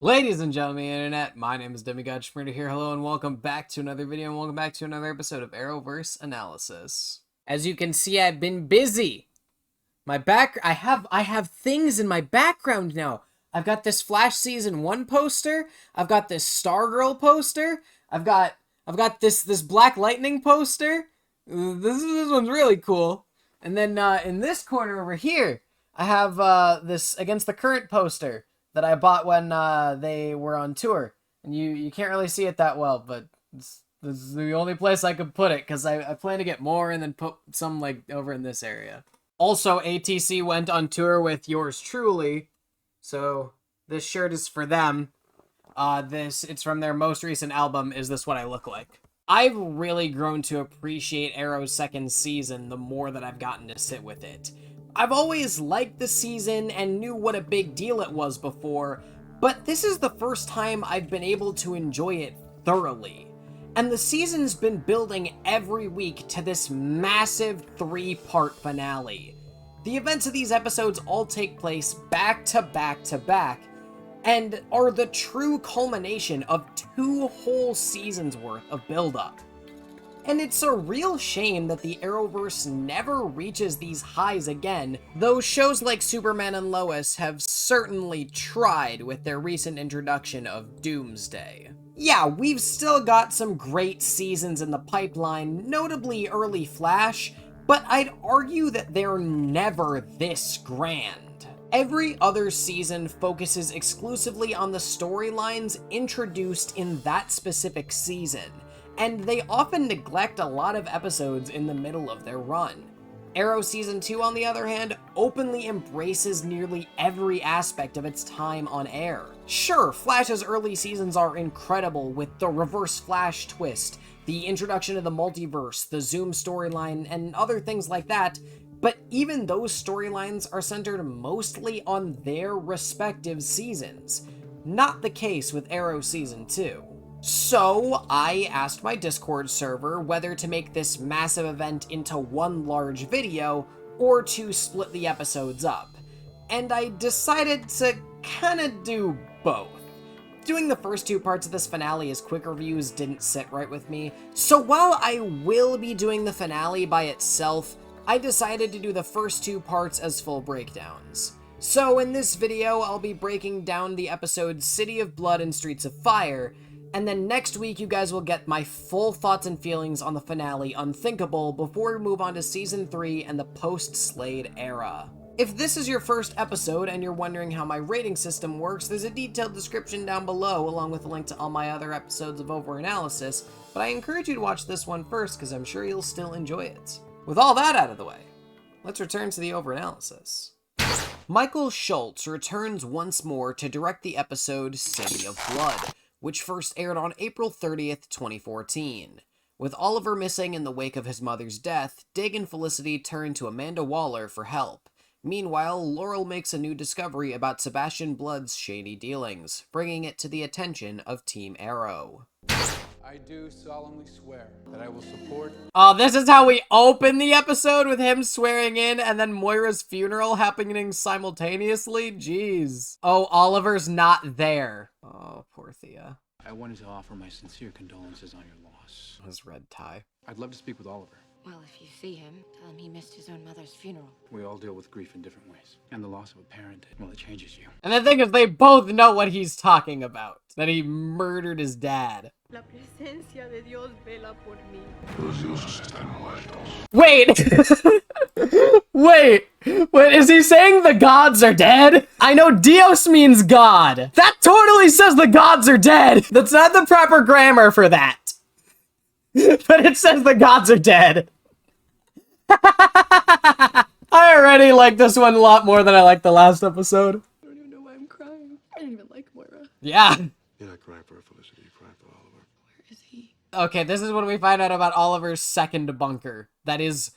Ladies and gentlemen, internet, my name is Demigod Shmurda here. Hello and welcome back to another video and welcome back to another episode of Arrowverse Analysis. As you can see, I've been busy. I have things in my background now. I've got this Flash Season 1 poster. I've got this Stargirl poster. I've got this Black Lightning poster. This one's really cool. And then in this corner over here, I have this Against the Current poster that I bought when they were on tour. And you can't really see it that well, but this is the only place I could put it because I plan to get more and then put some like over in this area. Also, ATC went on tour with yours truly, so this shirt is for them. It's from their most recent album, Is This What I Look Like? I've really grown to appreciate Arrow's second season the more that I've gotten to sit with it. I've always liked the season and knew what a big deal it was before, but this is the first time I've been able to enjoy it thoroughly. And the season's been building every week to this massive 3-part finale. The events of these episodes all take place back to back to back, and are the true culmination of 2 whole seasons worth of build-up. And it's a real shame that the Arrowverse never reaches these highs again, though shows like Superman and Lois have certainly tried with their recent introduction of Doomsday. Yeah, we've still got some great seasons in the pipeline, notably early Flash, but I'd argue that they're never this grand. Every other season focuses exclusively on the storylines introduced in that specific season, and they often neglect a lot of episodes in the middle of their run. Arrow Season 2, on the other hand, openly embraces nearly every aspect of its time on air. Sure, Flash's early seasons are incredible with the Reverse Flash twist, the introduction of the multiverse, the Zoom storyline, and other things like that, but even those storylines are centered mostly on their respective seasons. Not the case with Arrow Season 2. So, I asked my Discord server whether to make this massive event into one large video, or to split the episodes up. And I decided to kinda do both. Doing the first 2 parts of this finale as quick reviews didn't sit right with me, so while I will be doing the finale by itself, I decided to do the first 2 parts as full breakdowns. So in this video, I'll be breaking down the episodes City of Blood and Streets of Fire, and then next week you guys will get my full thoughts and feelings on the finale Unthinkable before we move on to Season 3 and the post-Slade era. If this is your first episode and you're wondering how my rating system works, there's a detailed description down below along with a link to all my other episodes of Overanalysis, but I encourage you to watch this one first because I'm sure you'll still enjoy it. With all that out of the way, let's return to the Overanalysis. Michael Schultz returns once more to direct the episode City of Blood, which first aired on April 30th, 2014. With Oliver missing in the wake of his mother's death, Dig and Felicity turn to Amanda Waller for help. Meanwhile, Laurel makes a new discovery about Sebastian Blood's shady dealings, bringing it to the attention of Team Arrow. I do solemnly swear that I will support... Oh, this is how we open the episode, with him swearing in and then Moira's funeral happening simultaneously? Jeez. Oh, Oliver's not there. Oh, poor Thea. I wanted to offer my sincere condolences on your loss. His red tie. I'd love to speak with Oliver. Well, if you see him, tell him he missed his own mother's funeral. We all deal with grief in different ways. And the loss of a parent, well, it changes you. And the thing is, they both know what he's talking about. That he murdered his dad. La presencia de Dios vela por mí. Los dioses están muertos. Wait! Wait, is he saying the gods are dead? I know Dios means God. That totally says the gods are dead. That's not the proper grammar for that. But it says the gods are dead. I already like this one a lot more than I liked the last episode. I don't even know why I'm crying. I don't even like Moira. Yeah. You're not crying for Felicity, you're crying for Oliver. Where is he? Okay, this is when we find out about Oliver's second bunker. That is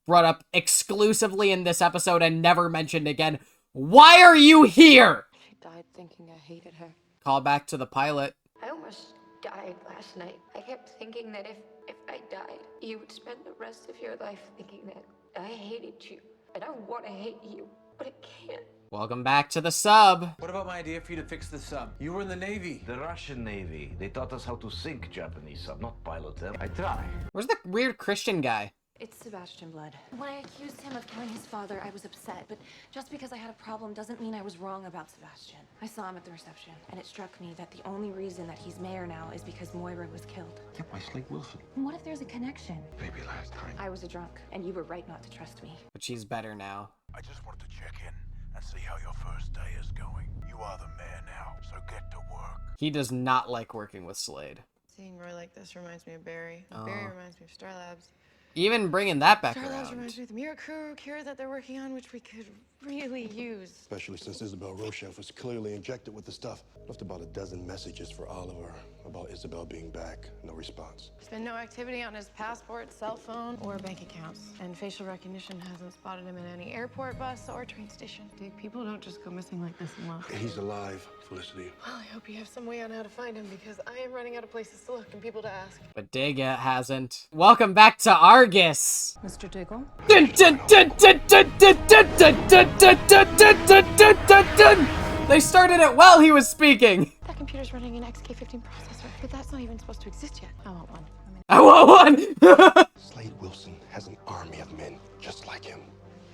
brought up exclusively in this episode and never mentioned again. Why are you here? She died thinking I hated her. Call back to the pilot. I almost died last night. I kept thinking that if I died, you would spend the rest of your life thinking that I hated you. And I want to hate you, but I can't. Welcome back to the sub. What about my idea for you to fix the sub? You were in the Navy. The Russian Navy. They taught us how to sink Japanese sub, not pilot them. I try. Where's the weird Christian guy? It's Sebastian Blood. When I accused him of killing his father, I was upset, but just because I had a problem doesn't mean I was wrong about Sebastian. I saw him at the reception, and it struck me that the only reason that he's mayor now is because Moira was killed. Yeah, why Slade Wilson? And what if there's a connection? Maybe last time. I was a drunk, and you were right not to trust me. But she's better now. I just wanted to check in and see how your first day is going. You are the mayor now, so get to work. He does not like working with Slade. Seeing Roy like this reminds me of Barry. Barry reminds me of Star Labs. Even bringing that back Star Labs around. reminds me of the Miracle cure that they're working on, which we could really use. Especially since Isabel Rochef was clearly injected with the stuff. Left about a dozen messages for Oliver about Isabel being back. No response. There's been no activity on his passport, cell phone, or bank accounts. And facial recognition hasn't spotted him in any airport, bus, or train station. Dude, people don't just go missing like this in love. He's alive, Felicity. Well, I hope you have some way on how to find him, because I am running out of places to look and people to ask. But Digga hasn't. Welcome back to Argus. Mr. Diggle? Dun, dun, dun, dun, dun, dun, dun, dun, dun, dun, dun, dun, dun, dun, dun, dun. They started it while he was speaking. That computer's running an XK15 processor, but that's not even supposed to exist yet. I want one. I want one. Slade Wilson has an army of men just like him.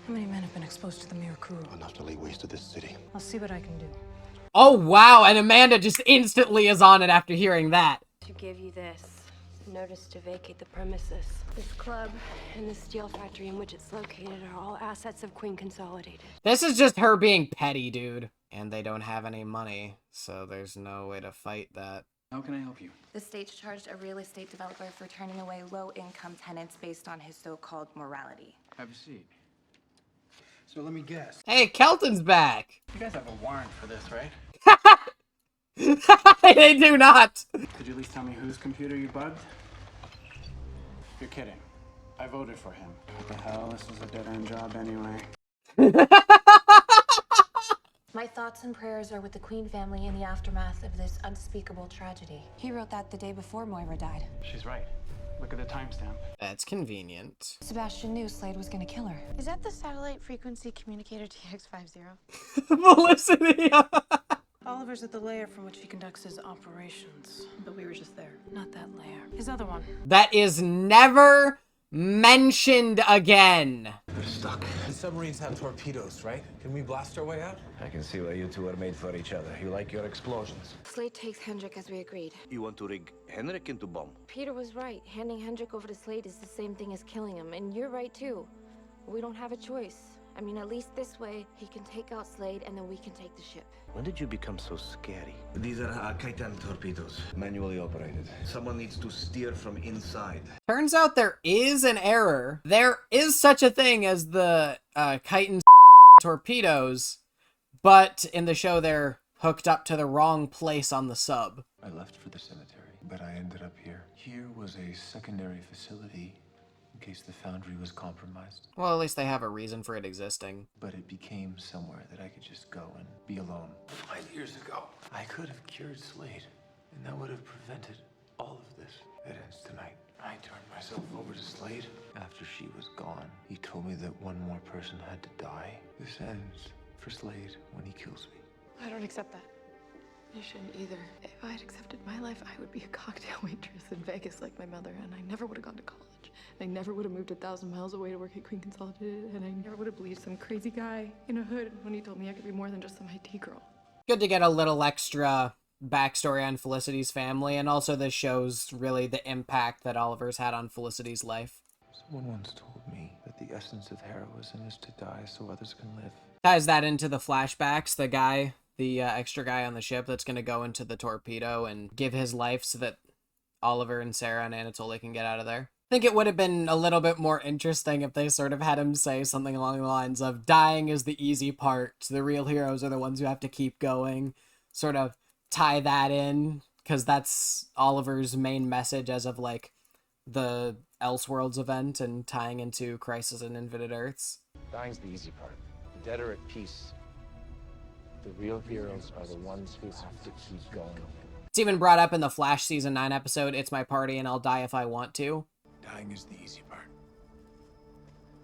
How many men have been exposed to the Miracle? Enough to lay waste to this city. I'll see what I can do. Oh, wow. And Amanda just instantly is on it after hearing that. To give you this. Notice to vacate the premises. This club and the steel factory in which it's located are all assets of Queen Consolidated. This is just her being petty, dude. And they don't have any money, so there's no way to fight that. How can I help you? The state charged a real estate developer for turning away low-income tenants based on his so-called morality. Have a seat. So let me guess. Hey, Kelton's back. You guys have a warrant for this, right? They do not. Could you at least tell me whose computer you bugged? You're kidding. I voted for him. What the hell? This is a dead-end job anyway. My thoughts and prayers are with the Queen family in the aftermath of this unspeakable tragedy. He wrote that the day before Moira died. She's right. Look at the timestamp. That's convenient. Sebastian knew Slade was gonna kill her. Is that the satellite frequency communicator TX50? Felicity. Oliver's at the layer from which he conducts his operations. But we were just there. Not that layer. His other one. That is never mentioned again. We're stuck. The submarines have torpedoes, right? Can we blast our way out? I can see why you two are made for each other. You like your explosions. Slade takes Hendrik as we agreed. You want to rig Henrik into bomb? Peter was right. Handing Hendrik over to Slade is the same thing as killing him. And you're right, too. We don't have a choice. I mean, at least this way, he can take out Slade and then we can take the ship. When did you become so scary? These are Kaitan torpedoes, manually operated. Someone needs to steer from inside. Turns out there is an error. There is such a thing as the chitin torpedoes, but in the show they're hooked up to the wrong place on the sub. I left for the cemetery, but I ended up here. Here was a secondary facility in case the foundry was compromised. Well, at least they have a reason for it existing. But it became somewhere that I could just go and be alone. 5 years ago, I could have cured Slade, and that would have prevented all of this. It ends tonight. I turned myself over to Slade. After she was gone, he told me that one more person had to die. This ends for Slade when he kills me. I don't accept that. You shouldn't either. If I had accepted my life, I would be a cocktail waitress in Vegas like my mother, and I never would have gone to college. I never would have moved 1,000 miles away to work at Queen Consolidated, and I never would have believed some crazy guy in a hood when he told me I could be more than just some IT girl. Good to get a little extra backstory on Felicity's family, and also this shows really the impact that Oliver's had on Felicity's life. Someone once told me that the essence of heroism is to die so others can live. Ties that into the flashbacks, the guy, the extra guy on the ship that's going to go into the torpedo and give his life so that Oliver and Sarah and Anatoly can get out of there. I think it would have been a little bit more interesting if they sort of had him say something along the lines of dying is the easy part, the real heroes are the ones who have to keep going, sort of tie that in, because that's Oliver's main message as of like the Elseworlds event and tying into Crisis on Infinite Earths. Dying's the easy part. The dead are at peace. The real heroes are the ones who have to keep going. It's even brought up in the Flash Season 9 episode, It's My Party and I'll Die If I Want To. Dying is the easy part.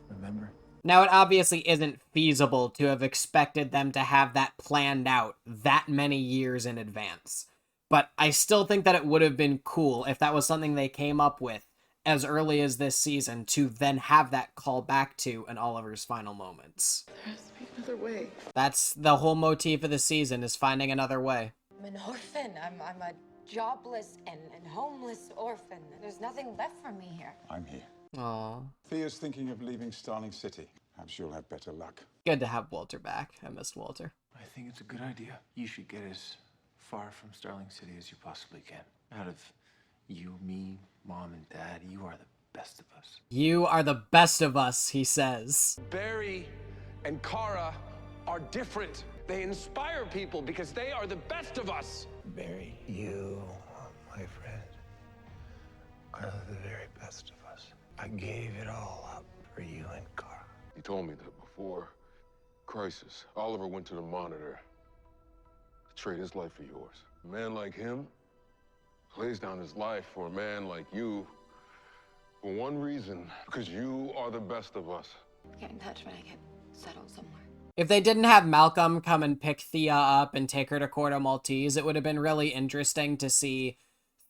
Remember? Now, it obviously isn't feasible to have expected them to have that planned out that many years in advance. But I still think that it would have been cool if that was something they came up with as early as this season to then have that call back to in Oliver's final moments. There has to be another way. That's the whole motif of the season, is finding another way. I'm an orphan. I'm a jobless and homeless orphan. There's nothing left for me here. I'm here. Aww. Thea's thinking of leaving Starling City. Perhaps you'll have better luck. Good to have Walter back. I missed Walter. I think it's a good idea. You should get as far from Starling City as you possibly can. Out of you, me, Mom, and Dad, you are the best of us. You are the best of us, he says. Barry and Kara are different. They inspire people because they are the best of us. Barry, you, my friend, are the very best of us. I gave it all up for you and Kara. He told me that before Crisis, Oliver went to the Monitor to trade his life for yours. A man like him lays down his life for a man like you for one reason, because you are the best of us. Get in touch when I get settled somewhere. If they didn't have Malcolm come and pick Thea up and take her to Corto Maltese, it would have been really interesting to see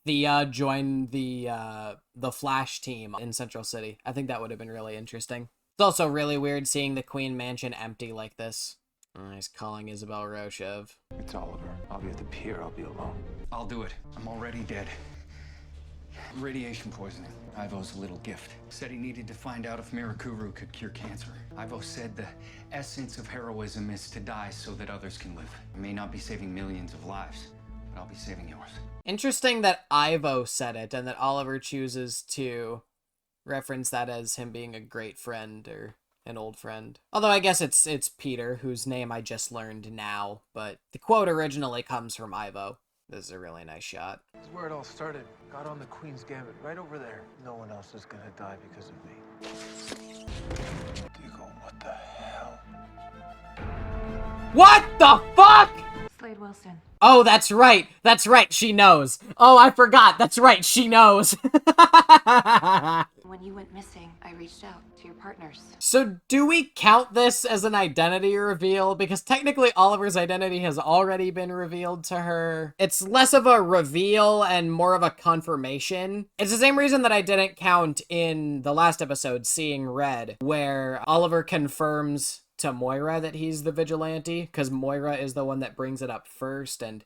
Thea join the Flash team in Central City. I think that would have been really interesting. It's also really weird seeing the Queen Mansion empty like this. Oh, he's calling Isabel Roshev. It's Oliver. I'll be at the pier. I'll be alone. I'll do it. I'm already dead. Radiation poisoning. Ivo's little gift. Said he needed to find out if Mirakuru could cure cancer. Ivo said the essence of heroism is to die so that others can live. I may not be saving millions of lives, but I'll be saving yours. Interesting that Ivo said it and that Oliver chooses to reference that as him being a great friend or an old friend. Although I guess it's Peter, whose name I just learned now, but the quote originally comes from Ivo. This is a really nice shot. This is where it all started. Got on the Queen's Gambit, right over there. No one else is gonna die because of me. Diggle, what the hell? What the fuck?! Slade Wilson. Oh, that's right. That's right. She knows. Oh, I forgot. That's right. She knows. When you went missing, I reached out to your partners. So do we count this as an identity reveal? Because technically Oliver's identity has already been revealed to her. It's less of a reveal and more of a confirmation. It's the same reason that I didn't count in the last episode, Seeing Red, where Oliver confirms to Moira that he's the vigilante, because Moira is the one that brings it up first, and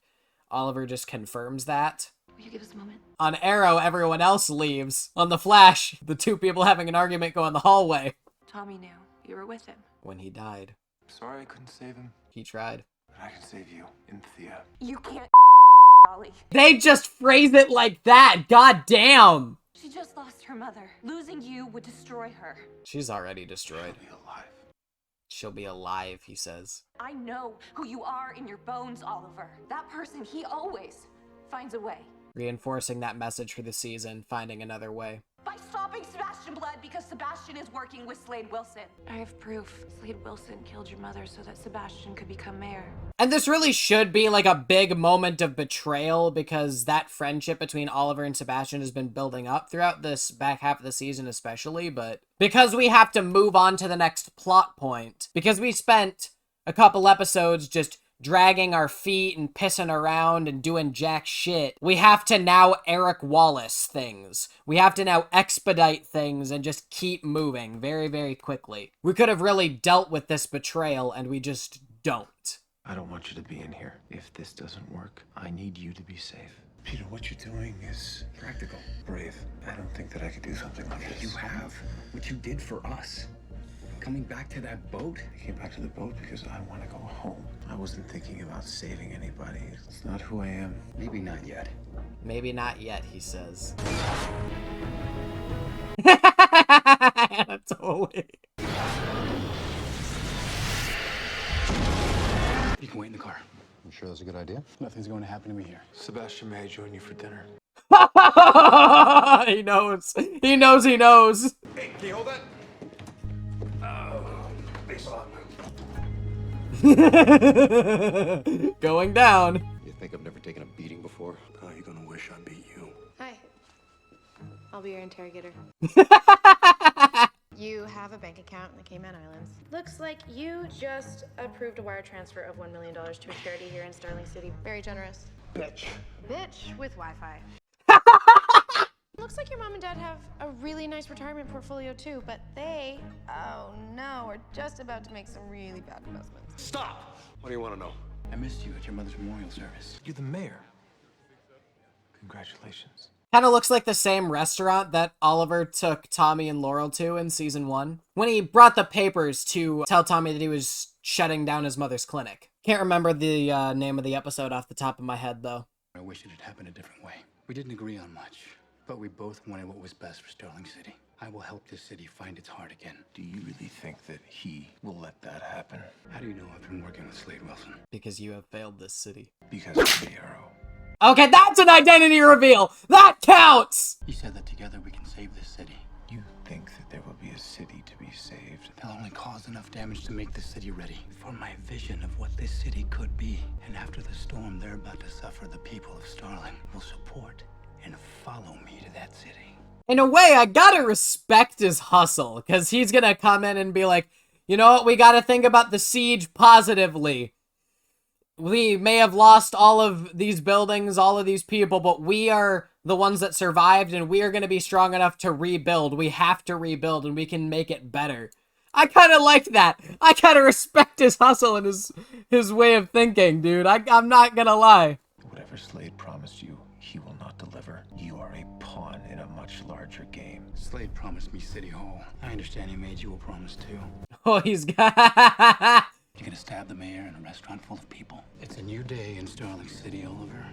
Oliver just confirms that. Will you give us a moment? On Arrow, everyone else leaves. On The Flash, the two people having an argument go in the hallway. Tommy knew. You were with him. When he died. Sorry I couldn't save him. He tried. But I can save you and Thea. You can't Ollie. They just phrase it like that! God damn! She just lost her mother. Losing you would destroy her. She's already destroyed. She'll be alive. She'll be alive, he says. I know who you are in your bones, Oliver. That person, he always finds a way. Reinforcing that message for the season, finding another way. By stopping Sebastian Blood because Sebastian is working with Slade Wilson. I have proof. Slade Wilson killed your mother so that Sebastian could become mayor. And this really should be like a big moment of betrayal, because that friendship between Oliver and Sebastian has been building up throughout this back half of the season especially, but because we have to move on to the next plot point, because we spent a couple episodes just dragging our feet and pissing around and doing jack shit, we have to now Eric Wallace things. We have to now expedite things and just keep moving very, very quickly. We could have really dealt with this betrayal, and we just don't. I don't want you to be in here. If this doesn't work, I need you to be safe. Peter, what you're doing is Practical. Brave. I don't think that I could do something like this. You have. What you did for us. Coming back to that boat? I came back to the boat because I want to go home. I wasn't thinking about saving anybody. It's not who I am. Maybe not yet. Maybe not yet, he says. Totally. You can wait in the car. I'm sure that's a good idea. Nothing's going to happen to me here. Sebastian, may I join you for dinner? He knows. He knows he knows. Hey, can you hold that? Thanks a lot. Going down. You think I've never taken a beating before? How are you gonna wish I beat you? Hi. I'll be your interrogator. You have a bank account in the Cayman Islands. Looks like you just approved a wire transfer of $1 million to a charity here in Starling City. Very generous. Bitch. Bitch with Wi-Fi. Looks like your mom and dad have a really nice retirement portfolio too, but they, oh no, are just about to make some really bad investments. Stop! What do you want to know? I missed you at your mother's memorial service. You're the mayor. Congratulations. Kind of looks like the same restaurant that Oliver took Tommy and Laurel to in season 1. When he brought the papers to tell Tommy that he was shutting down his mother's clinic. Can't remember the name of the episode off the top of my head, though. I wish it had happened a different way. We didn't agree on much, but we both wanted what was best for Starling City. I will help this city find its heart again. Do you really think that he will let that happen? How do you know I've been working with Slade Wilson? Because you have failed this city. Because of the arrow. Okay, that's an identity reveal! That counts! You said that together we can save this city. You think that there will be a city to be saved? They'll only cause enough damage to make the city ready for my vision of what this city could be. And after the storm they're about to suffer, the people of Starling will support and follow me to that city. In a way, I gotta respect his hustle, because he's gonna come in and be like, you know what, we gotta think about the siege positively. We may have lost all of these buildings, all of these people, but we are the ones that survived, and we are gonna be strong enough to rebuild. We have to rebuild, and we can make it better. I kinda like that. I kinda respect his hustle and his way of thinking, dude. I'm not gonna lie. Whatever Slade promised you, he will not deliver. You are a pawn in a much larger game. Slade promised me City Hall. I understand he made you a promise too. Oh, he's got... You're gonna stab the mayor in a restaurant full of people. It's a new day in Starling City, Oliver.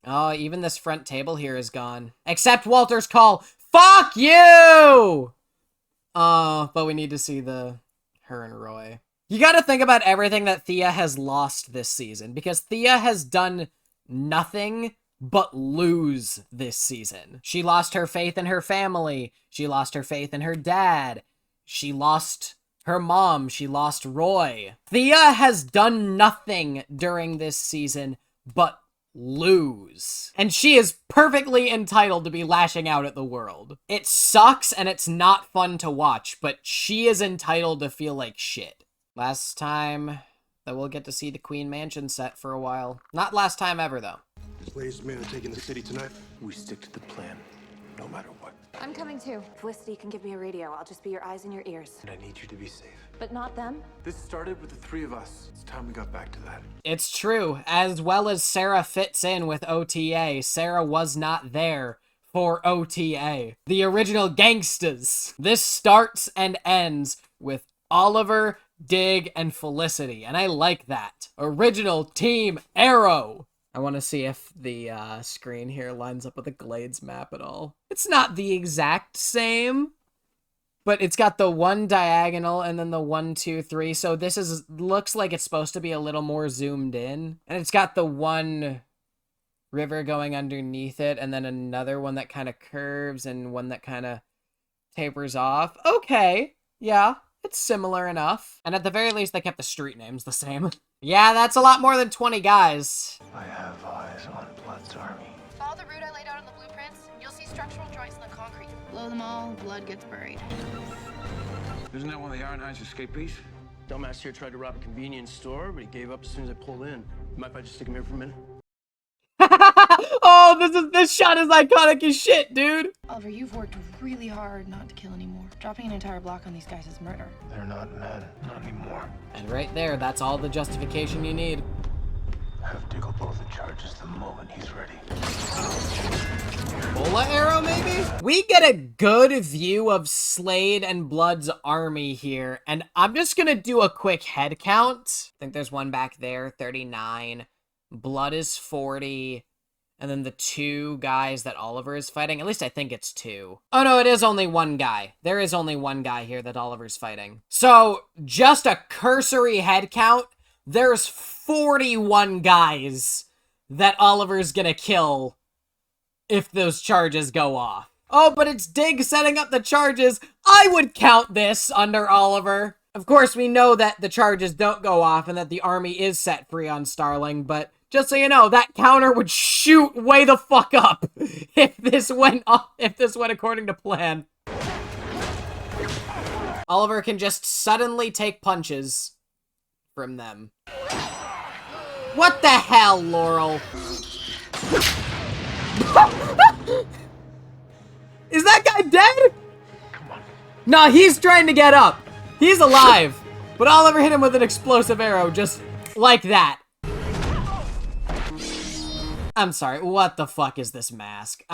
Oh, even this front table here is gone. Except Walter's call. Fuck you! Oh, but we need to see her and Roy. You gotta think about everything that Thea has lost this season, because Thea has done nothing but lose this season. She lost her faith in her family. She lost her faith in her dad. She lost her mom. She lost Roy. Thea has done nothing during this season but lose. And she is perfectly entitled to be lashing out at the world. It sucks and it's not fun to watch, but she is entitled to feel like shit. Last time that we'll get to see the Queen Mansion set for a while. Not last time ever, though. Slade's men are taking the city tonight. We stick to the plan, no matter what. I'm coming too. Felicity can give me a radio. I'll just be your eyes and your ears. And I need you to be safe. But not them? This started with the three of us. It's time we got back to that. It's true. As well as Sarah fits in with OTA, Sarah was not there for OTA. The original gangsters. This starts and ends with Oliver, Dig, and Felicity, and I like that. Original Team Arrow. I want to see if the screen here lines up with the Glades map at all. It's not the exact same, but it's got the one diagonal and then the 1, 2, 3. So this looks like it's supposed to be a little more zoomed in. And it's got the one river going underneath it and then another one that kind of curves and one that kind of tapers off. Okay, yeah. It's similar enough. And at the very least, they kept the street names the same. Yeah, that's a lot more than 20 guys. I have eyes on Blood's army. Follow the route I laid out in the blueprints. You'll see structural joints in the concrete. Blow them all, blood gets buried. Isn't that one of the Ironhide's escapees? Dumbass here tried to rob a convenience store, but he gave up as soon as I pulled in. Mind if I just stick him here for a minute? Oh, this shot is iconic as shit, dude. Oliver, you've worked really hard not to kill anymore. Dropping an entire block on these guys is murder. They're not men, not anymore. And right there, that's all the justification you need. Have Diggle blow the charges the moment he's ready. Bola arrow, maybe? We get a good view of Slade and Blood's army here, and I'm just gonna do a quick head count. I think there's one back there, 39. Blood is 40. And then the 2 guys that Oliver is fighting, at least I think it's 2. Oh no, it is only 1 guy. There is only 1 guy here that Oliver's fighting. So, just a cursory head count, there's 41 guys that Oliver's gonna kill if those charges go off. Oh, but it's Dig setting up the charges. I would count this under Oliver. Of course, we know that the charges don't go off and that the army is set free on Starling, but just so you know, that counter would shoot way the fuck up if this went according to plan. Oliver can just suddenly take punches from them. What the hell, Laurel? Is that guy dead? Nah, he's trying to get up. He's alive. But Oliver hit him with an explosive arrow just like that. I'm sorry, what the fuck is this mask?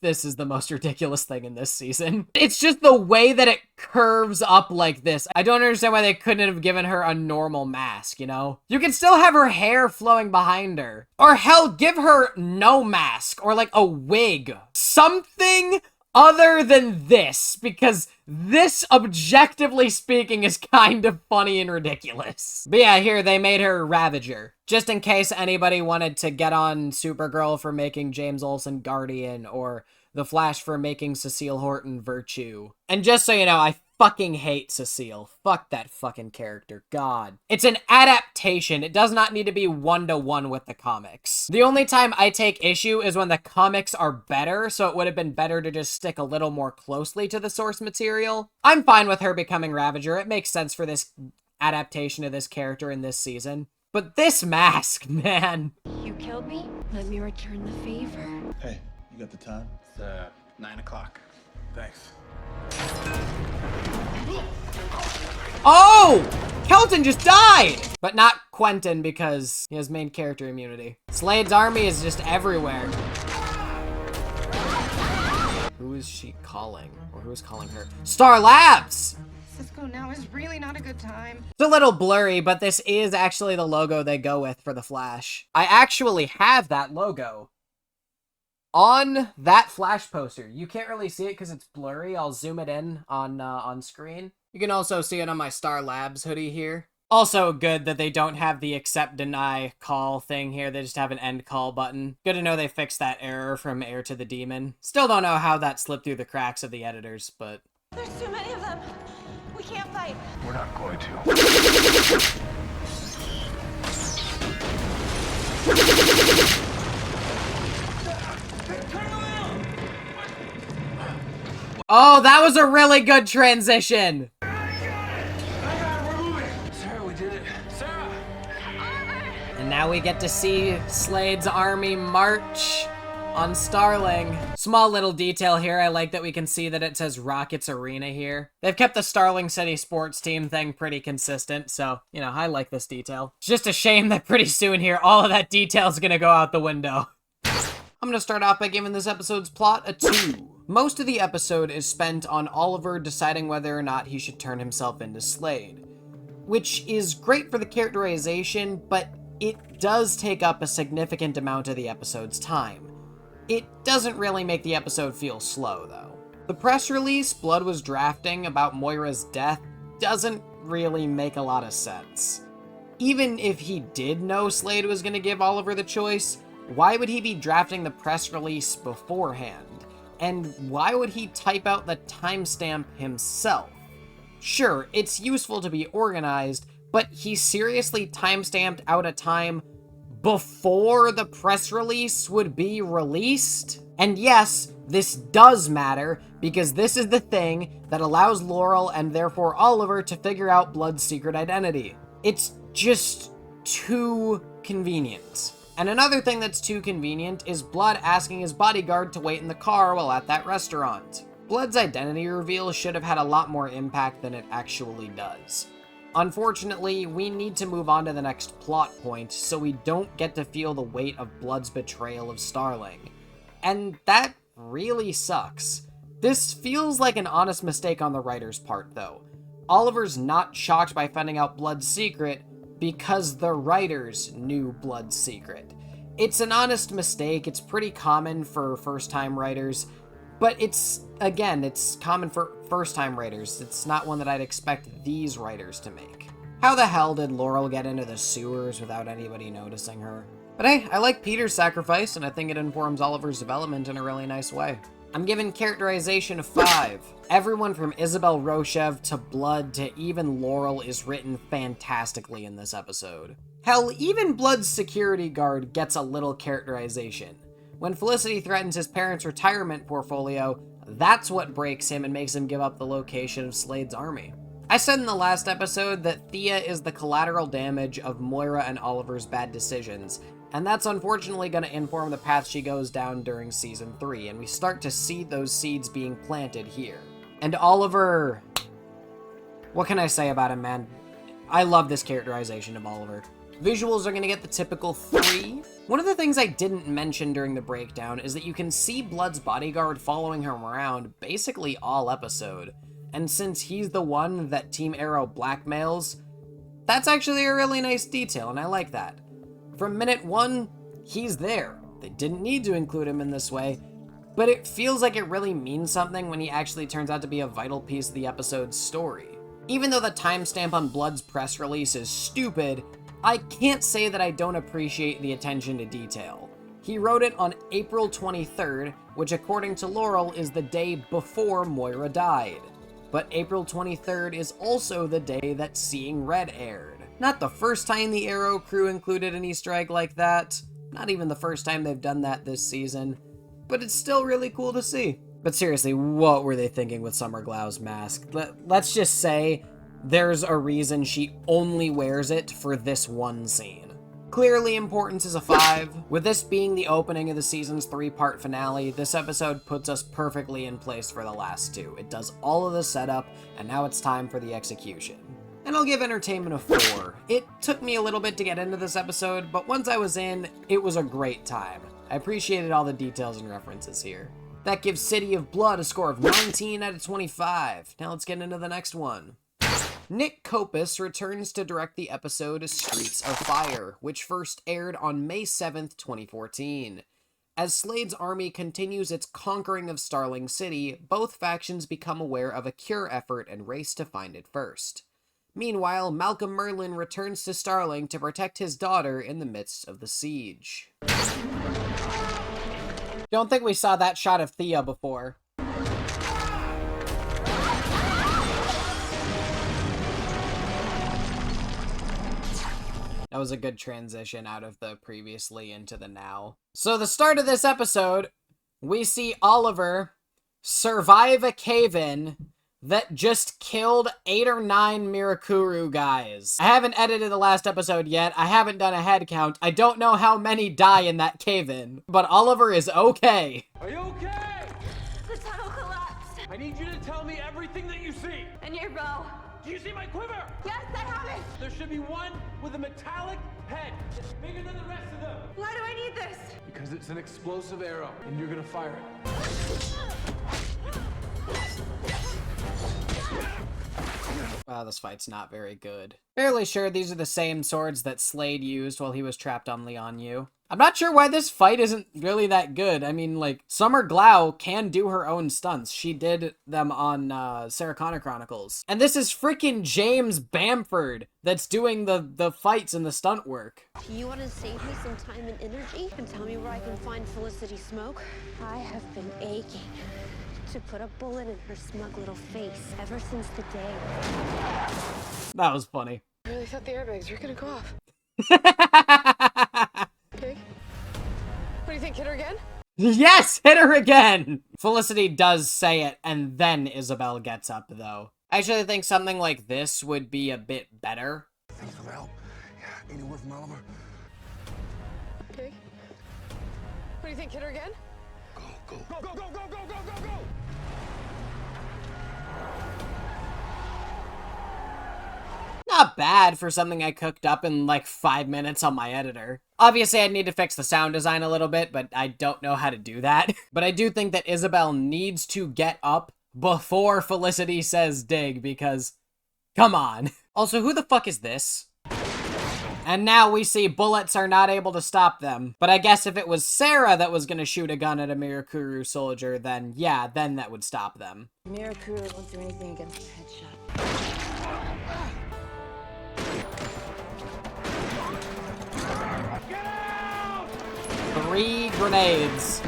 This is the most ridiculous thing in this season. It's just the way that it curves up like this. I don't understand why they couldn't have given her a normal mask, you know? You can still have her hair flowing behind her. Or hell, give her no mask, or like a wig. Something other than this, because this, objectively speaking, is kind of funny and ridiculous. But yeah, here, they made her Ravager. Just in case anybody wanted to get on Supergirl for making James Olsen Guardian, or The Flash for making Cecile Horton Virtue. And just so you know, I fucking hate Cecile. Fuck that fucking character. God. It's an adaptation. It does not need to be one-to-one with the comics. The only time I take issue is when the comics are better, so it would have been better to just stick a little more closely to the source material. I'm fine with her becoming Ravager. It makes sense for this adaptation of this character in this season. But this mask, man. You killed me? Let me return the favor. Hey, you got the time? It's 9 o'clock. Thanks. Oh! Kelton just died! But not Quentin, because he has main character immunity. Slade's army is just everywhere. Who is she calling? Or who is calling her? Star Labs! Cisco, now is really not a good time. It's a little blurry, but this is actually the logo they go with for the Flash. I actually have that logo on that Flash poster. You can't really see it because it's blurry. I'll zoom it in on screen. You can also see it on my Star Labs hoodie here. Also good that they don't have the accept, deny, call thing here. They just have an end call button. Good to know they fixed that error from Heir to the Demon. Still don't know how that slipped through the cracks of the editors, but... There's too many of them. We can't fight. We're not going to. Oh, that was a really good transition. Sarah, we did it. Sarah! And now we get to see Slade's army march on Starling. Small little detail here. I like that we can see that it says Rockets Arena here. They've kept the Starling City sports team thing pretty consistent, so, you know, I like this detail. It's just a shame that pretty soon here, all of that detail is gonna go out the window. I'm gonna start off by giving this episode's plot a 2. Most of the episode is spent on Oliver deciding whether or not he should turn himself into Slade, which is great for the characterization, but it does take up a significant amount of the episode's time. It doesn't really make the episode feel slow, though. The press release Blood was drafting about Moira's death doesn't really make a lot of sense. Even if he did know Slade was gonna give Oliver the choice, why would he be drafting the press release beforehand? And why would he type out the timestamp himself? Sure, it's useful to be organized, but he seriously timestamped out a time before the press release would be released? And yes, this does matter, because this is the thing that allows Laurel and therefore Oliver to figure out Blood's secret identity. It's just too convenient. And another thing that's too convenient is Blood asking his bodyguard to wait in the car while at that restaurant. Blood's identity reveal should have had a lot more impact than it actually does. Unfortunately, we need to move on to the next plot point, so we don't get to feel the weight of Blood's betrayal of Starling. And that really sucks. This feels like an honest mistake on the writer's part, though. Oliver's not shocked by finding out Blood's secret because the writers knew Blood's secret. It's an honest mistake. It's pretty common for first-time writers, but it's common for first-time writers. It's not one that I'd expect these writers to make. How the hell did Laurel get into the sewers without anybody noticing her? But hey, I like Peter's sacrifice, and I think it informs Oliver's development in a really nice way. I'm giving characterization a 5. Everyone from Isabel Roshev to Blood to even Laurel is written fantastically in this episode. Hell, even Blood's security guard gets a little characterization. When Felicity threatens his parents' retirement portfolio, that's what breaks him and makes him give up the location of Slade's army. I said in the last episode that Thea is the collateral damage of Moira and Oliver's bad decisions, and that's unfortunately going to inform the path she goes down during Season 3, and we start to see those seeds being planted here. And Oliver... what can I say about him, man? I love this characterization of Oliver. Visuals are going to get the typical 3. One of the things I didn't mention during the breakdown is that you can see Blood's bodyguard following him around basically all episode. And since he's the one that Team Arrow blackmails, that's actually a really nice detail, and I like that. From minute 1, he's there. They didn't need to include him in this way, but it feels like it really means something when he actually turns out to be a vital piece of the episode's story. Even though the timestamp on Blood's press release is stupid, I can't say that I don't appreciate the attention to detail. He wrote it on April 23rd, which according to Laurel is the day before Moira died. But April 23rd is also the day that Seeing Red aired. Not the first time the Arrow crew included an Easter egg like that, not even the first time they've done that this season, but it's still really cool to see. But seriously, what were they thinking with Summer Glau's mask? Let's just say there's a reason she only wears it for this one scene. Clearly, importance is a 5. With this being the opening of the season's 3-part finale, this episode puts us perfectly in place for the last 2. It does all of the setup, and now it's time for the execution. And I'll give entertainment a 4. It took me a little bit to get into this episode, but once I was in, it was a great time. I appreciated all the details and references here. That gives City of Blood a score of 19 out of 25. Now let's get into the next one. Nick Kopus returns to direct the episode Streets of Fire, which first aired on May 7th, 2014. As Slade's army continues its conquering of Starling City, both factions become aware of a cure effort and race to find it first. Meanwhile, Malcolm Merlin returns to Starling to protect his daughter in the midst of the siege. Don't think we saw that shot of Thea before. That was a good transition out of the previously into the now. So the start of this episode, we see Oliver survive a cave-in that just killed 8 or 9 Mirakuru guys. I haven't edited the last episode yet. I haven't done a head count. I don't know how many die in that cave-in, but Oliver is okay. Are you okay? The tunnel collapsed. I need you to tell me everything that you see. And your bow. Do you see my quiver? Yes, I have it. There should be one with a metallic head. It's bigger than the rest of them. Why do I need this? Because it's an explosive arrow, and you're gonna fire it. Wow, this fight's not very good. Fairly sure these are the same swords that Slade used while he was trapped on Lianyu. I'm not sure why this fight isn't really that good. I mean, like, Summer Glau can do her own stunts. She did them on Sarah Connor Chronicles. And this is freaking James Bamford that's doing the fights and the stunt work. Do you want to save me some time and energy and tell me where I can find Felicity Smoke? I have been aching to put a bullet in her smug little face ever since the day. That was funny. I really thought the airbags were gonna go off. Okay. What do you think, hit her again? Yes, hit her again! Felicity does say it, and then Isabel gets up, though. I actually think something like this would be a bit better. Thanks for the help. Yeah, any word from Oliver? Okay. What do you think, hit her again? Go, go, go, go, go, go, go, go, go! Not bad for something I cooked up in like 5 minutes on my editor. Obviously, I'd need to fix the sound design a little bit, but I don't know how to do that. But I do think that Isabel needs to get up before Felicity says dig, because, come on. Also, who the fuck is this? And now we see bullets are not able to stop them. But I guess if it was Sarah that was gonna shoot a gun at a Mirakuru soldier, then yeah, then that would stop them. Mirakuru won't do anything against a headshot. 3 grenades.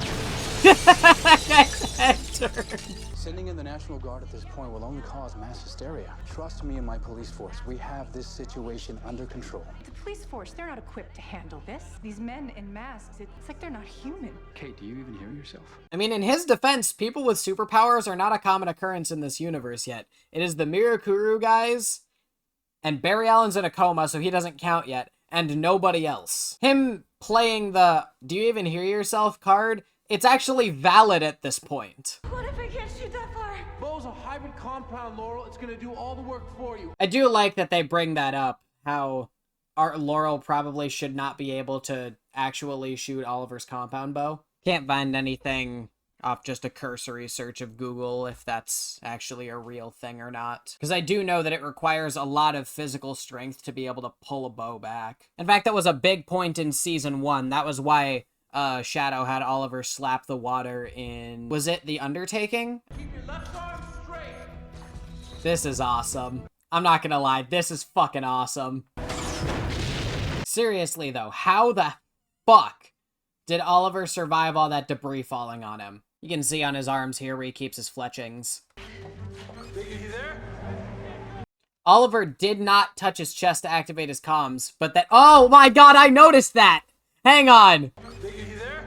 Sending in the National Guard at this point will only cause mass hysteria. Trust me and my police force. We have this situation under control. The police force, they're not equipped to handle this. These men in masks, it's like they're not human. Kate, do you even hear yourself? I mean, in his defense, people with superpowers are not a common occurrence in this universe yet. It is the Mirakuru guys, and Barry Allen's in a coma, so he doesn't count yet, and nobody else. Him playing the "do you even hear yourself" card, it's actually valid at this point. What if I can't shoot that far? Bo's a hybrid compound, Laurel. It's gonna do all the work for you. I do like that they bring that up, how Laurel probably should not be able to actually shoot Oliver's compound bow. Can't find anything off just a cursory search of Google if that's actually a real thing or not. Because I do know that it requires a lot of physical strength to be able to pull a bow back. In fact, that was a big point in Season 1. That was why Shadow had Oliver slap the water in... was it The Undertaking? Keep your left arm straight. This is awesome. I'm not gonna lie, this is fucking awesome. Seriously though, how the fuck did Oliver survive all that debris falling on him? You can see on his arms here where he keeps his fletchings. You there? Oliver did not touch his chest to activate his comms, but that— oh my god, I noticed that! Hang on! You there?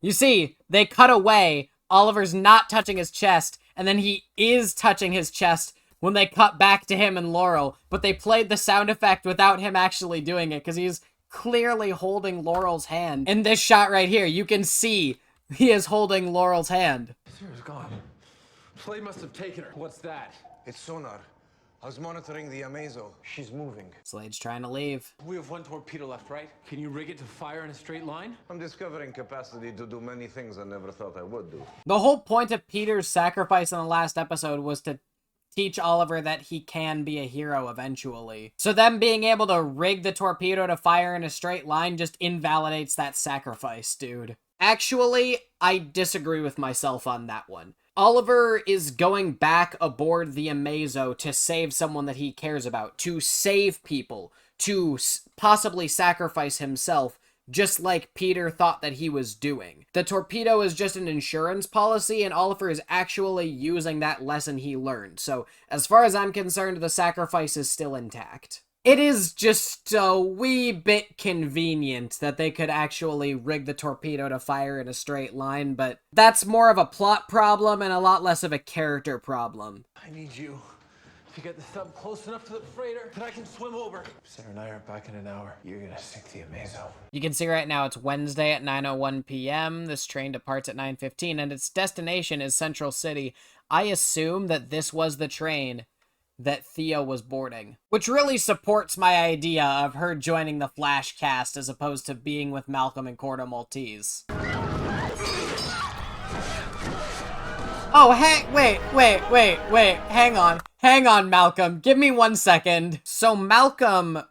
You see, they cut away, Oliver's not touching his chest, and then he is touching his chest when they cut back to him and Laurel, but they played the sound effect without him actually doing it, because he's clearly holding Laurel's hand. In this shot right here, you can see he is holding Laurel's hand. Sarah's gone. Slade must have taken her. What's that? It's sonar. I was monitoring the Amazo. She's moving. Slade's trying to leave. We have one torpedo left, right? Can you rig it to fire in a straight line? I'm discovering capacity to do many things I never thought I would do. The whole point of Peter's sacrifice in the last episode was to teach Oliver that he can be a hero eventually. So them being able to rig the torpedo to fire in a straight line just invalidates that sacrifice, dude. Actually, I disagree with myself on that one. Oliver is going back aboard the Amazo to save someone that he cares about, to save people, to possibly sacrifice himself, just like Peter thought that he was doing. The torpedo is just an insurance policy, and Oliver is actually using that lesson he learned. So, as far as I'm concerned, the sacrifice is still intact. It is just a wee bit convenient that they could actually rig the torpedo to fire in a straight line, but that's more of a plot problem and a lot less of a character problem. I need you to get the sub close enough to the freighter that I can swim over. Sarah and I are back in an hour. You're gonna sink the Amazo. You can see right now it's Wednesday at 9:01 p.m. This train departs at 9:15, and its destination is Central City. I assume that this was the train that Theo was boarding, which really supports my idea of her joining the Flash cast as opposed to being with Malcolm and Corto Maltese. Oh, hey, wait, hang on, Malcolm, give me 1 second. So Malcolm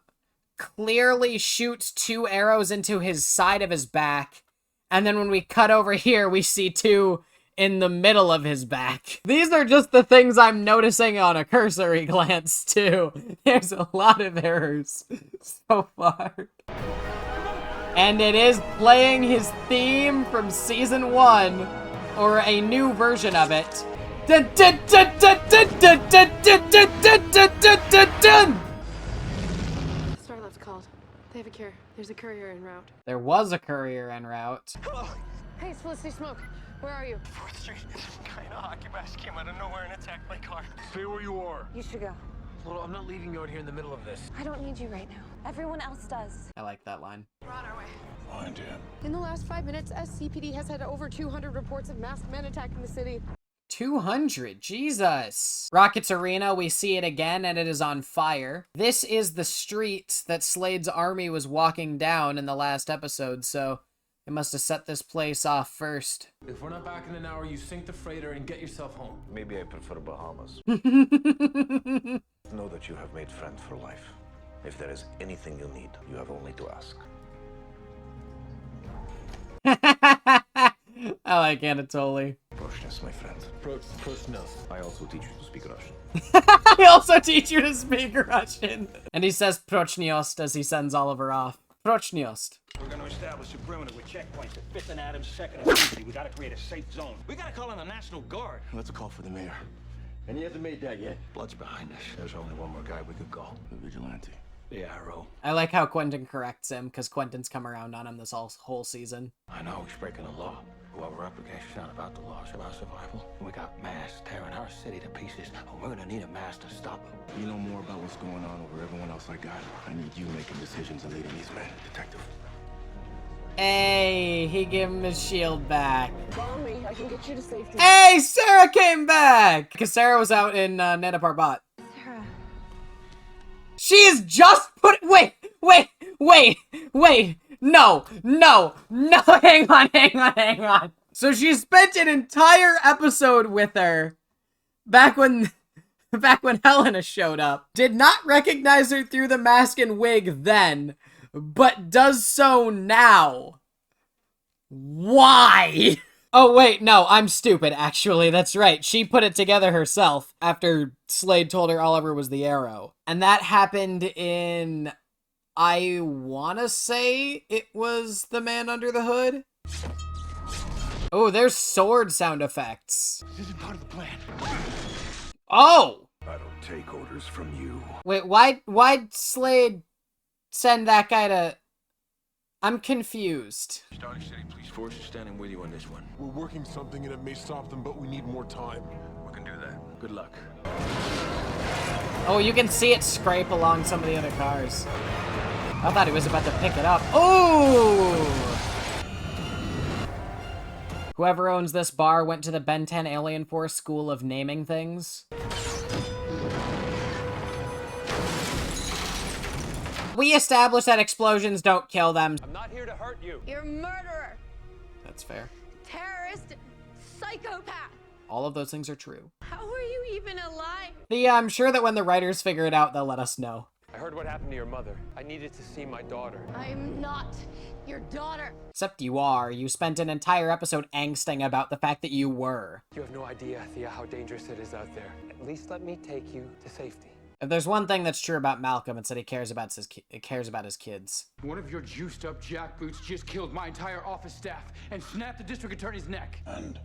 clearly shoots 2 arrows into his side of his back, and then when we cut over here, we see 2 in the middle of his back. These are just the things I'm noticing on a cursory glance, too. There's a lot of errors so far. And it is playing his theme from Season 1, or a new version of it. Starlight's called. They have a cure. There's a courier en route. There was a courier en route. Hello. Hey, it's Felicity Smoke. Where are you? 4th Street. Some kind of hockey mask came out of nowhere and attacked my car. Stay where you are. You should go. Well, I'm not leaving you out here in the middle of this. I don't need you right now. Everyone else does. I like that line. We're on our way. Find him. In the last 5 minutes, SCPD has had over 200 reports of masked men attacking the city. 200, Jesus. Rockets Arena, we see it again, and it is on fire. This is the street that Slade's army was walking down in the last episode, so they must have set this place off first. If we're not back in an hour, you sink the freighter and get yourself home. Maybe I prefer Bahamas. Know that you have made friends for life. If there is anything you need, you have only to ask. I like Anatoly. Prochnos, my friend. Prochnos. I also teach you to speak Russian. I also teach you to speak Russian. And he says Prochnost as he sends Oliver off. Prochnost. We're gonna establish a perimeter with checkpoints at 5th and Adams, 2nd and 50. We gotta create a safe zone. We gotta call in the National Guard. Let's call for the mayor. And he hasn't made that yet. Blood's behind us. There's only one more guy we could call. The vigilante. The Arrow. I like how Quentin corrects him, because Quentin's come around on him this whole season. I know he's breaking the law. What we're up against is not about the law, it's about survival. We got mass tearing our city to pieces, and we're gonna need a mass to stop them. You know more about what's going on over everyone else I got. I need you making decisions and leading these men, Detective. Hey, he gave him his shield back. Follow me. I can get you to safety. Hey, Sarah came back! Because Sarah was out in Nana Parbat. Sarah. She is just put- wait! No, hang on. So she spent an entire episode with her back when Helena showed up. Did not recognize her through the mask and wig then, but does so now. Why? Oh wait, no, I'm stupid actually, that's right. She put it together herself after Slade told her Oliver was the Arrow. And that happened in, I wanna say it was The Man Under the Hood? Oh, there's sword sound effects. This isn't part of the plan. Oh! I don't take orders from you. Wait, why'd Slade send that guy to... I'm confused. Starling City Police Force is standing with you on this one. We're working something and it may stop them, but we need more time. We can do that. Good luck. Oh, you can see it scrape along some of the other cars. I thought he was about to pick it up. Oh! Whoever owns this bar went to the Ben 10 Alien Force School of Naming Things. We established that explosions don't kill them. I'm not here to hurt you. You're a murderer, That's fair. terrorist, psychopath. All of those things are true. How are you even alive? I'm sure that when the writers figure it out, they'll let us know. I heard what happened to your mother. I needed to see my daughter. I'm not your daughter. Except you are. You spent an entire episode angsting about the fact that you were. You have no idea, Thea, how dangerous it is out there. At least let me take you to safety. If there's one thing that's true about Malcolm, it's that he cares about his kids. One of your juiced up jackboots just killed my entire office staff and snapped the district attorney's neck. And?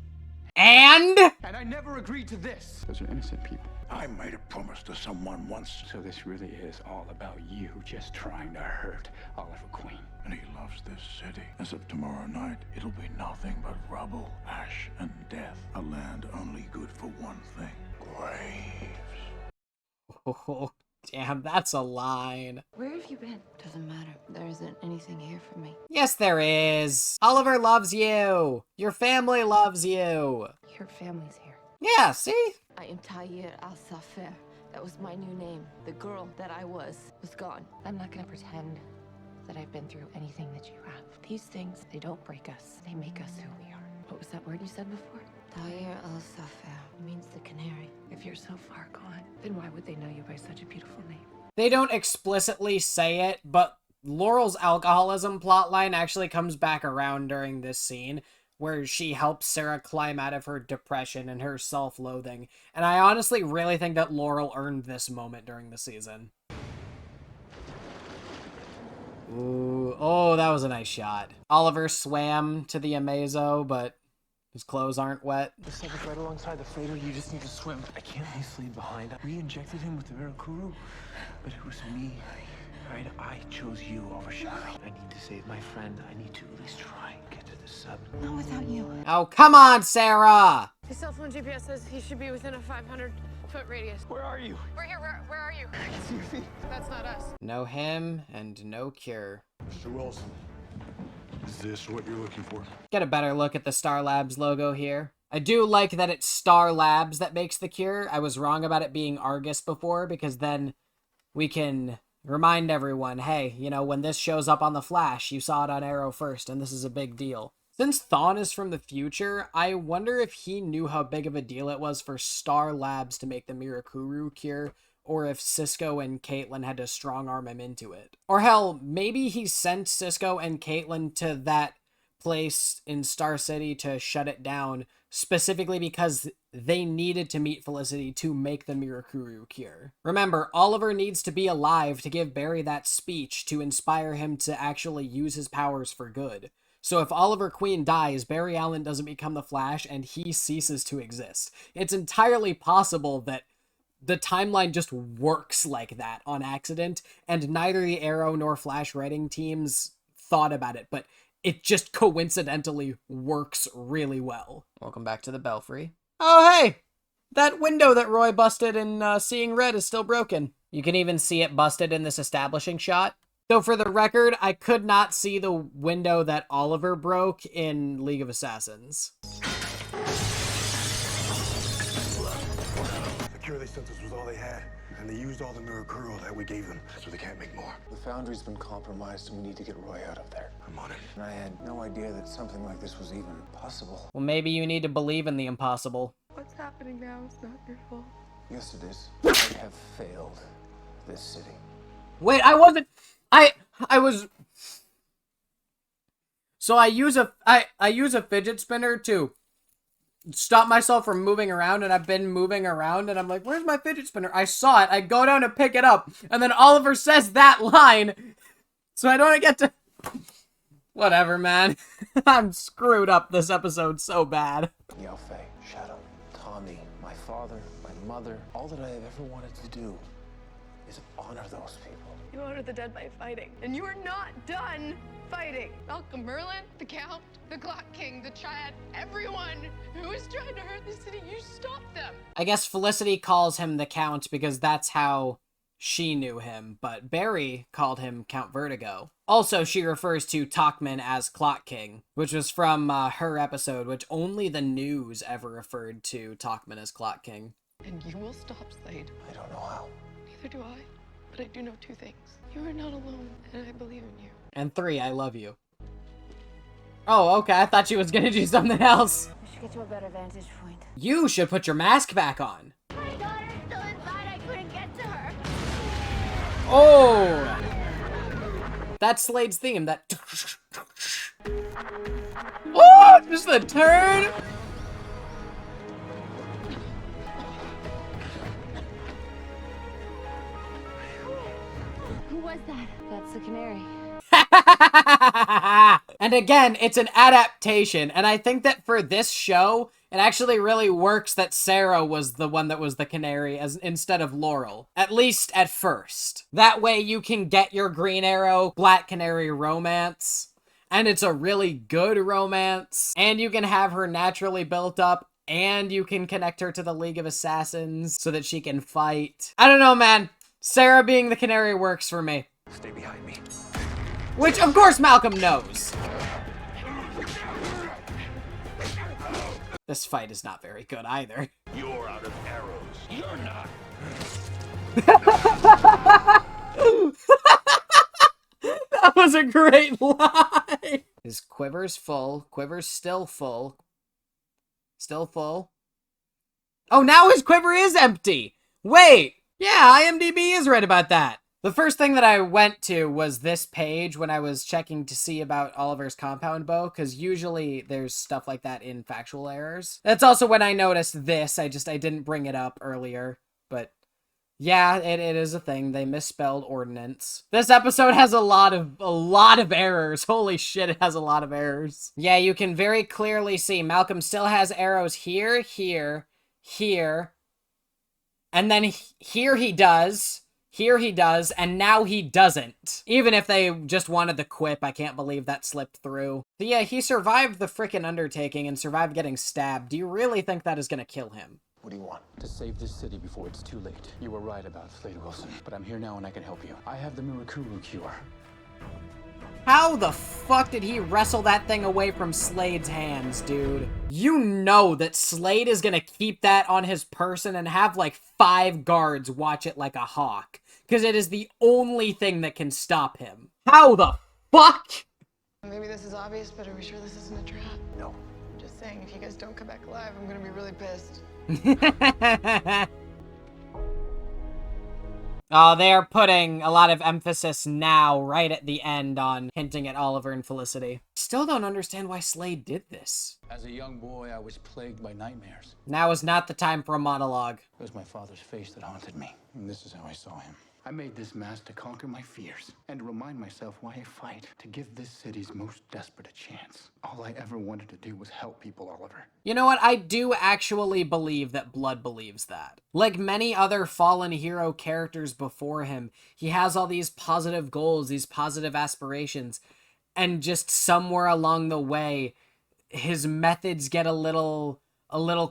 And I never agreed to this. Those are innocent people. I made a promise to someone once. So this really is all about you just trying to hurt Oliver Queen. And he loves this city. As of tomorrow night, it'll be nothing but rubble, ash, and death. A land only good for one thing. Graves. Oh, damn, that's a line. Where have you been? Doesn't matter. There isn't anything here for me. Yes, there is. Oliver loves you. Your family loves you. Your family's here. Yeah, see? I am Tahir Al-Safer. That was my new name. The girl that I was gone. I'm not gonna pretend that I've been through anything that you have. These things, they don't break us. They make us who we are. What was that word you said before? Tahir Al-Safer means the canary. If you're so far gone, then why would they know you by such a beautiful name? They don't explicitly say it, but Laurel's alcoholism plotline actually comes back around during this scene, where she helps Sarah climb out of her depression and her self-loathing. And I honestly really think that Laurel earned this moment during the season. Ooh, oh, that was a nice shot. Oliver swam to the Amazo, but his clothes aren't wet. The sub is right alongside the freighter. You just need to swim. I can't leave Slade behind. We injected him with the Veracruz, but it was me. Right? I chose you over Shadow. I need to save my friend. I need to at least try and get to the sub. Not without you. Oh, come on, Sarah! His cell phone GPS says he should be within a 500-foot radius. Where are you? We're here. Where are you? I can see your feet. That's not us. No him and no cure. Mr. Wilson, is this what you're looking for? Get a better look at the Star Labs logo here. I do like that it's Star Labs that makes the cure. I was wrong about it being Argus before, because then we can remind everyone, hey, you know, when this shows up on The Flash, you saw it on Arrow first, and this is a big deal. Since Thawne is from the future, I wonder if he knew how big of a deal it was for Star Labs to make the Mirakuru cure, or if Cisco and Caitlin had to strong-arm him into it. Or hell, maybe he sent Cisco and Caitlin to that placed in Star City to shut it down, specifically because they needed to meet Felicity to make the Mirakuru cure. Remember, Oliver needs to be alive to give Barry that speech to inspire him to actually use his powers for good. So if Oliver Queen dies, Barry Allen doesn't become the Flash and he ceases to exist. It's entirely possible that the timeline just works like that on accident, and neither the Arrow nor Flash writing teams thought about it, but it just coincidentally works really well. Welcome back to the Belfry. Oh, hey! That window that Roy busted in Seeing Red is still broken. You can even see it busted in this establishing shot. Though for the record, I could not see the window that Oliver broke in League of Assassins. The cure they sent us was all they had, and they used all the Mirakuru that we gave them, so they can't make more. The foundry's been compromised, and we need to get Roy out of there. I'm on it. And I had no idea that something like this was even possible. Well, maybe you need to believe in the impossible. What's happening now is not your fault. Yes, it is. I have failed this city. Wait, I wasn't... I was... So I use a fidget spinner to stop myself from moving around, and I've been moving around, and I'm like, where's my fidget spinner? I saw it, I go down to pick it up, and then Oliver says that line, so I don't get to... Whatever, man. I'm screwed up this episode so bad. Yao Fei, Shadow, Tommy, my father, my mother, all that I have ever wanted to do is honor those people. You honor the dead by fighting, and you are not done fighting. Malcolm Merlin, the Count, the Clock King, the Triad, everyone who is trying to hurt the city, you stop them. I guess Felicity calls him the Count because that's how she knew him, but Barry called him Count Vertigo. Also, she refers to Talkman as Clock King, which was from her episode, which only the news ever referred to Talkman as Clock King. And you will stop Slade. I don't know how. Neither do I. But I do know two things. You are not alone, and I believe in you. And 3, I love you. Oh, okay, I thought she was gonna do something else. We should get to a better vantage point. You should put your mask back on. My daughter's still inside. I couldn't get to her. Oh! That's Slade's theme, that... Oh, just the turn! Who was that? That's the canary. And again, it's an adaptation, and I think that for this show, it actually really works that Sarah was the one that was the canary instead of Laurel. At least at first. That way you can get your Green Arrow, Black Canary romance, and it's a really good romance, and you can have her naturally built up, and you can connect her to the League of Assassins so that she can fight. I don't know, man. Sarah being the canary works for me. Stay behind me. Which, of course, Malcolm knows. This fight is not very good either. You're out of arrows. You're not. That was a great line. His quiver's full. Quiver's still full. Still full. Oh, now his quiver is empty. Wait. Yeah, IMDb is right about that. The first thing that I went to was this page when I was checking to see about Oliver's compound bow, because usually there's stuff like that in factual errors. That's also when I noticed this. I didn't bring it up earlier, but yeah, it is a thing. They misspelled ordnance. This episode has a lot of errors. Holy shit, it has a lot of errors. Yeah, you can very clearly see Malcolm still has arrows here, here, here, and then here he does. Here he does, and now he doesn't. Even if they just wanted the quip, I can't believe that slipped through. But yeah, he survived the frickin' undertaking and survived getting stabbed. Do you really think that is gonna kill him? What do you want? To save this city before it's too late. You were right about Slade Wilson, but I'm here now and I can help you. I have the Mirakuru cure. How the fuck did he wrestle that thing away from Slade's hands, dude? You know that Slade is gonna keep that on his person and have like 5 guards watch it like a hawk. Because it is the only thing that can stop him. How the fuck? Maybe this is obvious, but are we sure this isn't a trap? No. I'm just saying, if you guys don't come back alive, I'm gonna be really pissed. Oh, they are putting a lot of emphasis now, right at the end, on hinting at Oliver and Felicity. Still don't understand why Slade did this. As a young boy, I was plagued by nightmares. Now is not the time for a monologue. It was my father's face that haunted me, and this is how I saw him. I made this mask to conquer my fears and to remind myself why I fight, to give this city's most desperate a chance. All I ever wanted to do was help people, Oliver. You know what? I do actually believe that Blood believes that. Like many other fallen hero characters before him, he has all these positive goals, these positive aspirations, and just somewhere along the way, his methods get a little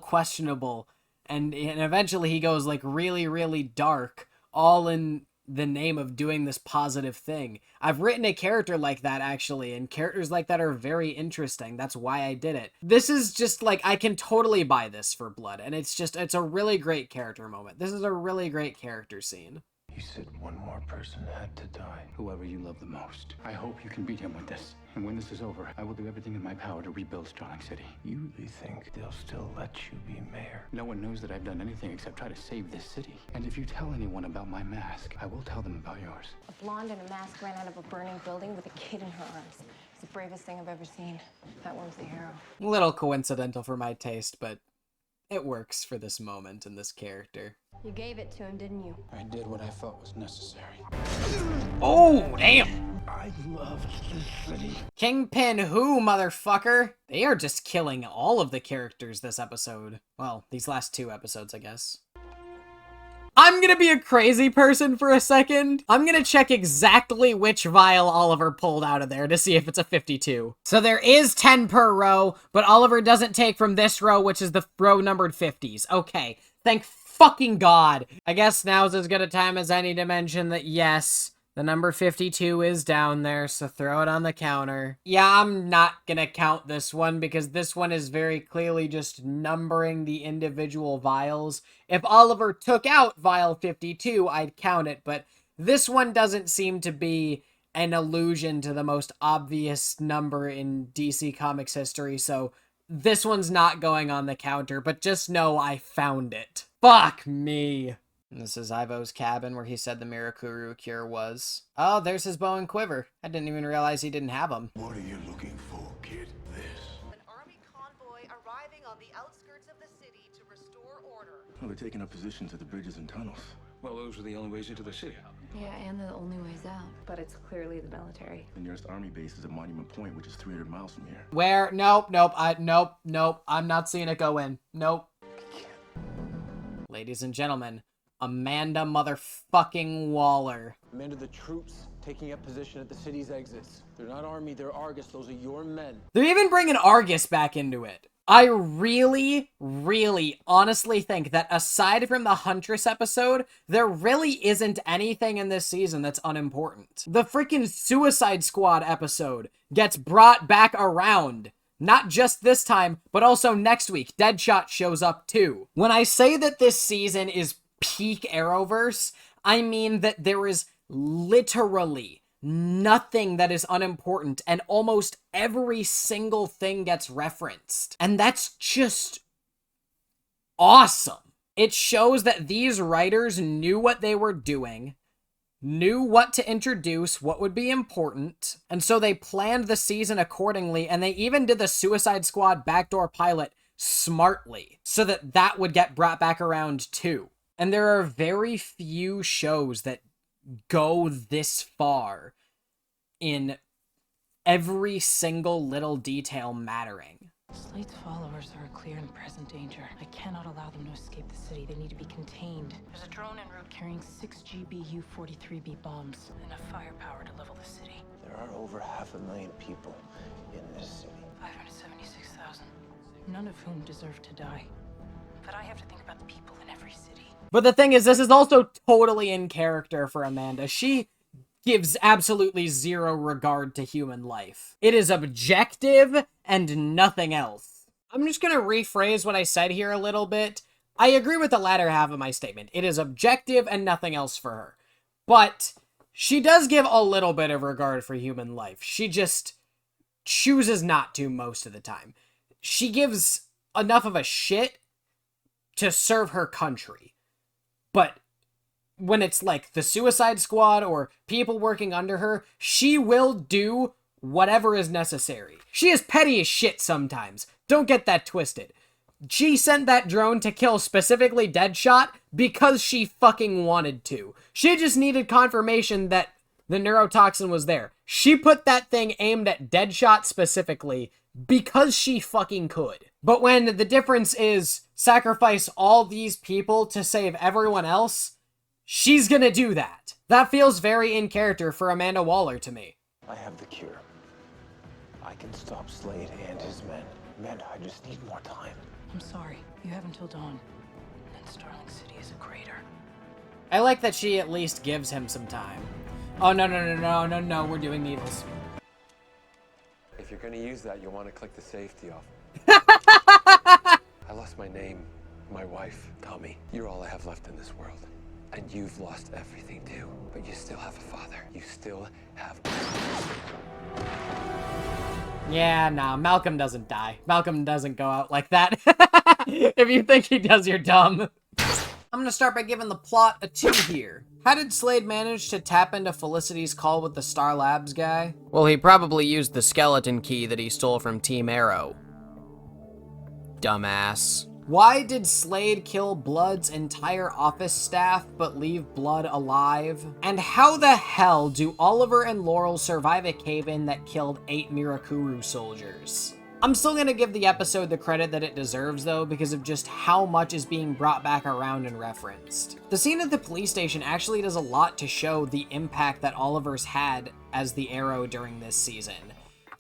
questionable, and eventually he goes like really, really dark, all in the name of doing this positive thing. I've written a character like that, actually, and characters like that are very interesting. That's why I did it. This is just like, I can totally buy this for Blood, and it's a really great character moment. This is a really great character scene. You said one more person had to die. Whoever you love the most. I hope you can beat him with this. And when this is over, I will do everything in my power to rebuild Starling City. You really think they'll still let you be mayor? No one knows that I've done anything except try to save this city. And if you tell anyone about my mask, I will tell them about yours. A blonde in a mask ran out of a burning building with a kid in her arms. It's the bravest thing I've ever seen. That one's the hero. A little coincidental for my taste, but it works for this moment and this character. You gave it to him, didn't you? I did what I felt was necessary. Oh, damn! I love this city. Kingpin who, motherfucker? They are just killing all of the characters this episode. Well, these last 2 episodes, I guess. I'm gonna be a crazy person for a second. I'm gonna check exactly which vial Oliver pulled out of there to see if it's a 52. So there is 10 per row, but Oliver doesn't take from this row, which is the row numbered 50s. Okay, thank fucking God. I guess now's as good a time as any to mention that yes, the number 52 is down there, so throw it on the counter. Yeah, I'm not gonna count this one because this one is very clearly just numbering the individual vials. If Oliver took out vial 52, I'd count it, but this one doesn't seem to be an allusion to the most obvious number in DC Comics history, so this one's not going on the counter, but just know I found it. Fuck me. And this is Ivo's cabin where he said the Mirakuru cure was. Oh, there's his bow and quiver. I didn't even realize he didn't have them. What are you looking for, kid? This. An army convoy arriving on the outskirts of the city to restore order. Well, they're taking up positions at the bridges and tunnels. Well, those are the only ways into the city. Yeah, and the only ways out. But it's clearly the military. The nearest army base is at Monument Point, which is 300 miles from here. Where? Nope. Nope. I'm not seeing it go in. Nope. Ladies and gentlemen, Amanda motherfucking Waller. Amanda, the troops taking up position at the city's exits. They're not army, they're Argus. Those are your men. They're even bringing Argus back into it. I really, honestly think that aside from the Huntress episode, there really isn't anything in this season that's unimportant. The freaking Suicide Squad episode gets brought back around. Not just this time, but also next week. Deadshot shows up too. When I say that this season is peak Arrowverse, I mean that there is literally nothing that is unimportant, and almost every single thing gets referenced. And that's just awesome. It shows that these writers knew what they were doing, knew what to introduce, what would be important, and so they planned the season accordingly, and they even did the Suicide Squad backdoor pilot smartly, so that that would get brought back around too. And there are very few shows that go this far in every single little detail mattering. Slade's followers are a clear and present danger. I cannot allow them to escape the city. They need to be contained. There's a drone en route carrying 6 GBU-43B bombs, enough firepower to level the city. There are over 500,000 people in this city. 576,000, none of whom deserve to die. But I have to think about the people in every city. But the thing is, this is also totally in character for Amanda. She gives absolutely zero regard to human life. It is objective and nothing else. I'm just going to rephrase what I said here a little bit. I agree with the latter half of my statement. It is objective and nothing else for her. But she does give a little bit of regard for human life. She just chooses not to most of the time. She gives enough of a shit to serve her country. But when it's like the Suicide Squad or people working under her, she will do whatever is necessary. She is petty as shit sometimes. Don't get that twisted. She sent that drone to kill specifically Deadshot because she fucking wanted to. She just needed confirmation that the neurotoxin was there. She put that thing aimed at Deadshot specifically because she fucking could. But when the difference is sacrifice all these people to save everyone else, she's gonna do that. That feels very in character for Amanda Waller to me. I have the cure. I can stop Slade and his men. Amanda, I just need more time. I'm sorry. You have until dawn. And Starling City is a crater. I like that she at least gives him some time. Oh, no, we're doing needles. If you're gonna use that, you'll want to click the safety off. I lost my name, my wife, Tommy. You're all I have left in this world. And you've lost everything too. But you still have a father. You still have... Yeah, nah, Malcolm doesn't die. Malcolm doesn't go out like that. If you think he does, you're dumb. I'm gonna start by giving the plot a 2 here. How did Slade manage to tap into Felicity's call with the Star Labs guy? Well, he probably used the skeleton key that he stole from Team Arrow. Dumbass. Why did Slade kill Blood's entire office staff but leave Blood alive? And how the hell do Oliver and Laurel survive a cave-in that killed 8 Mirakuru soldiers? I'm still gonna give the episode the credit that it deserves though, because of just how much is being brought back around and referenced. The scene at the police station actually does a lot to show the impact that Oliver's had as the Arrow during this season.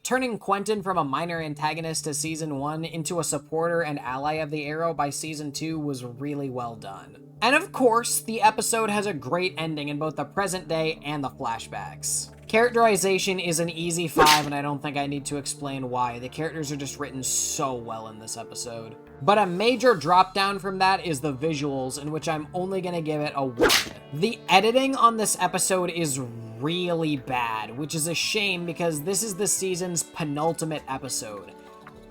Turning Quentin from a minor antagonist to Season 1 into a supporter and ally of the Arrow by Season 2 was really well done. And of course, the episode has a great ending in both the present day and the flashbacks. Characterization is an easy 5, and I don't think I need to explain why. The characters are just written so well in this episode. But a major drop down from that is the visuals, in which I'm only gonna give it a 1. The editing on this episode is really bad, which is a shame because this is the season's penultimate episode.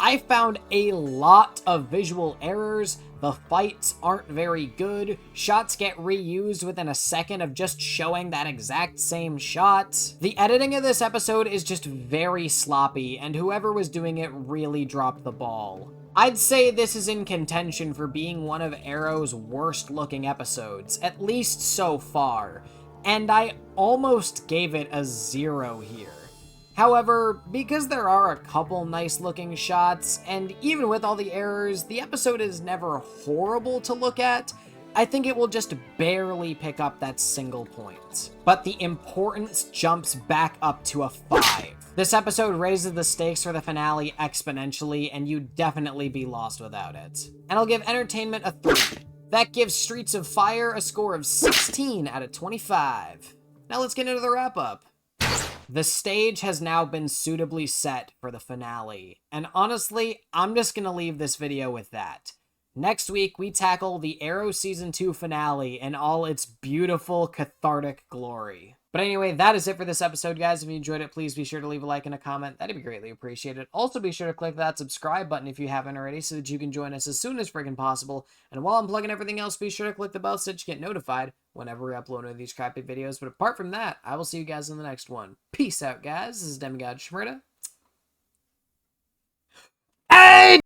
I found a lot of visual errors, the fights aren't very good, shots get reused within a second of just showing that exact same shot. The editing of this episode is just very sloppy, and whoever was doing it really dropped the ball. I'd say this is in contention for being one of Arrow's worst looking episodes, at least so far, and I almost gave it a 0 here. However, because there are a couple nice looking shots, and even with all the errors, the episode is never horrible to look at, I think it will just barely pick up that single point. But the importance jumps back up to a 5. This episode raises the stakes for the finale exponentially, and you'd definitely be lost without it. And I'll give entertainment a 3. That gives Streets of Fire a score of 16 out of 25. Now let's get into the wrap-up. The stage has now been suitably set for the finale, and honestly, I'm just gonna leave this video with that. Next week, we tackle the Arrow Season 2 finale in all its beautiful, cathartic glory. But anyway, that is it for this episode, guys. If you enjoyed it, please be sure to leave a like and a comment. That'd be greatly appreciated. Also, be sure to click that subscribe button if you haven't already so that you can join us as soon as friggin' possible. And while I'm plugging everything else, be sure to click the bell so that you get notified whenever we upload one of these crappy videos. But apart from that, I will see you guys in the next one. Peace out, guys. This is Demigod Shmurda,